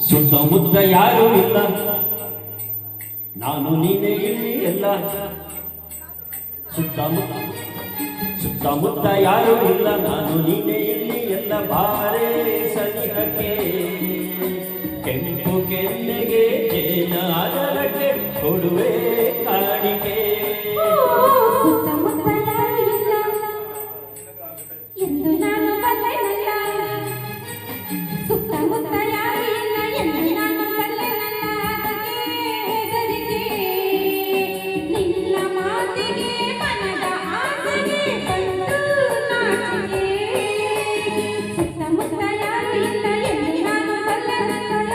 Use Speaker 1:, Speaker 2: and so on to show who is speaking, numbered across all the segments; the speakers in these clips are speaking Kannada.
Speaker 1: ಸುತ್ತಮುತ್ತ ಯಾರು ಇಲ್ಲ, ನಾನು ನೀನೇ ಇಲ್ಲಿ ಎಲ್ಲ. ಸುತ್ತಮುತ್ತ ಯಾರು ಇಲ್ಲ, ನಾನು ನೀನೇ ಇಲ್ಲಿ ಎಲ್ಲ. ಬಾರೆ ಸನಿಹಕ್ಕೆ ಕೆಂಪು ಕೆನ್ನೆಗೆ ಜೇನ ಅದರಕ್ಕೆ ಕೊಡುವೆ ಕಾಣಿಕೆ.
Speaker 2: ಸುತ್ತಮುತ್ತ ಯಾರು ಇಲ್ಲ ಎಂದು ನಾನು ಬಲ್ಲೆನಲ್ಲ. ಸುತ್ತಮುತ್ತ ಯಾರು ಇಲ್ಲ ಎಂದು ನಾನು ಬಲ್ಲೆನಲ್ಲ. ಹೆದರಿಕೆ ನಿನ್ನ ಮಾತಿಗೆ ಮನದ ಆಸೆಗೆ ಬಂದು ನಾಚಿಕೆ. ಸುತ್ತಮುತ್ತ ಯಾರು ಇಲ್ಲ ಎಂದು ನಾನು ಬಲ್ಲೆನಲ್ಲ.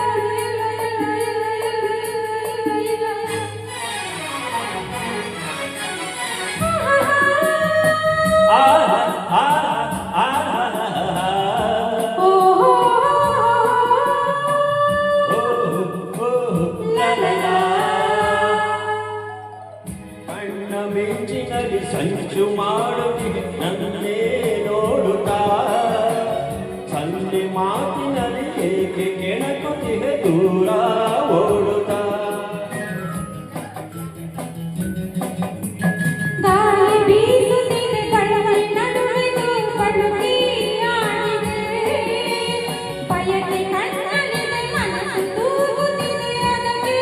Speaker 1: ಕಣ್ಣ ಮಿಂಚಿನಲ್ಲಿ ಸಂಚು ಮಾಡುತ್ತಿದೆ ನನ್ನೇ ನೋಡುತ್ತಾ. ಸಂಜೆ ಮಾತಿನಲ್ಲಿ ಏಕೆ ಕೆಣಕುತ್ತಿದೆ ದೂರ ಓಡುತ್ತಾ.
Speaker 2: ಗಾಳಿ ಬೀಸುತ್ತಿದೆ ಕಡಲ ನಡುವೆದು ಪಡುತ್ತಿಯಾಗಿದೆ. ಬಯಕೆ ಕಣ್ಣಲ್ಲಿದೆ ಮನಸ್ಸು ತೂಗುತ್ತಿದೆ ಅದಕ್ಕೆ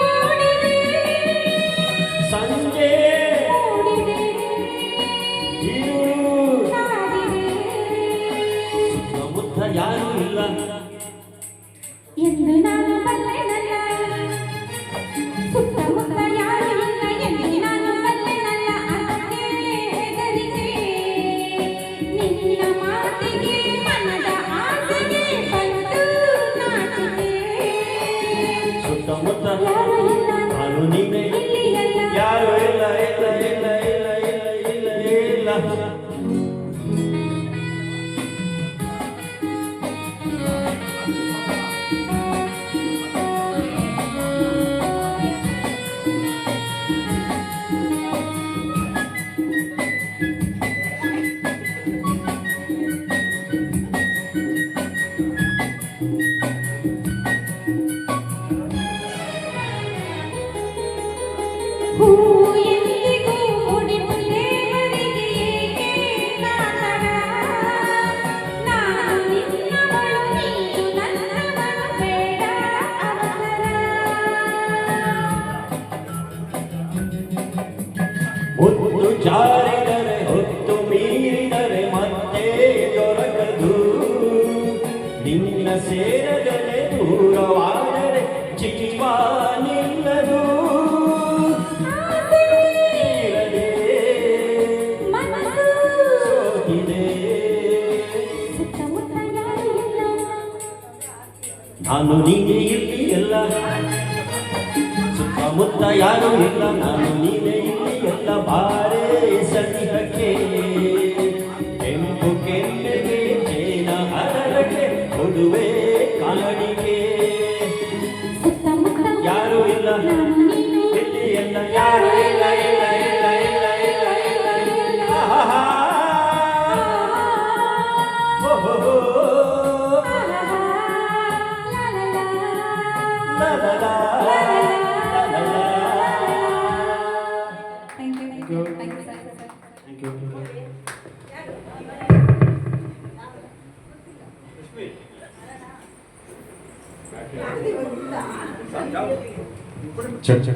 Speaker 2: ಓಡಿದೆ.
Speaker 1: ಸಂಜೆ
Speaker 2: ಓಡಿದೆ
Speaker 1: ಇರು
Speaker 2: ಸಾಗಿದೆ
Speaker 1: ಸುತ್ತಮುತ್ತ ಯಾರು ಇಲ್ಲ
Speaker 2: ಎಂದು ನಾನು ಬಲ್ಲೆನಲ್ಲ. ಸುತ್ತಮುತ್ತ ಯಾರು ಇಲ್ಲ ಎಂದು ನಾನು ಬಲ್ಲೆನಲ್ಲ. ಅದಕ್ಕೆ ಹೆದರಿಕೆ ನಿನ್ನ ಮಾತಿಗೆ ಮನದ ಆಸೆಗೆ ಬಂದು ನಾಚಿಕೆ.
Speaker 1: ಸುತ್ತಮುತ್ತ
Speaker 2: ಯಾರು ಇಲ್ಲ
Speaker 1: ನಾನು ನೀನೇ
Speaker 2: ಇಲ್ಲಿ ಎಲ್ಲ.
Speaker 1: ಯಾರು ಇಲ್ಲ ಇಲ್ಲ ಇಲ್ಲ ಇಲ್ಲ ಇಲ್ಲ ಇಲ್ಲ ಇಲ್ಲ.
Speaker 2: ಹೂ ಎಂದಿಗೂ ಮುಡಿಪು ದೇವರಿಗೆ ಏಕೆ ಕಾರಣ. ನಾನು ನಿನ್ನವಳು ನೀನು ನನ್ನವಳು ಬೇಡ ಅವಸರ.
Speaker 1: ಹೊತ್ತು ಜಾರಿದರೆ ಹೊತ್ತು ಮೀರಿದರೆ ಮತ್ತೆ ದೊರಕದು. ನಿನ್ನ ಸೇರದರೆ ದೂರವಾದರೆ ಜೀವ ನಿಲ್ಲದು. ಇರದೆ
Speaker 2: ಮನಸ್ಸು
Speaker 1: ಸೋತಿದೆ.
Speaker 2: ಸುತ್ತಮುತ್ತ ಯಾರು ಇಲ್ಲ
Speaker 1: ನಾನು ನೀನೇ ಇಲ್ಲಿ ಎಲ್ಲ. ಸುತ್ತಮುತ್ತ ಯಾರು ಇಲ್ಲ, ನಾನು ನೀನೇ ಇಲ್ಲಿ ಎಲ್ಲ. ಬಾರೆ ಸನಿಹಕ್ಕೆ ಕೆಂಪು ಕೆನ್ನೆಗೆ ಜೇನ ಹರಕೆ ಕೊಡುವೆ ಕಾಣಿಕೆ.
Speaker 2: ಸುತ್ತಮುತ್ತ
Speaker 1: ಯಾರು ಇಲ್ಲ
Speaker 2: ನಾನು ನೀನು
Speaker 1: ಇಲ್ಲಿ ಎಲ್ಲ. ಯಾರು ಇಲ್ಲ ಇಲ್ಲ ಇಲ್ಲ ಇಲ್ಲ ಇಲ್ಲ ಇಲ್ಲ ಇಲ್ಲ. ಆಹಾ. ಓ ಹೋ ಹೋ. ಲಾ ಲಾ ಲಾ.
Speaker 2: Thank you. Thank you, sir.
Speaker 1: Thank you.
Speaker 3: Check.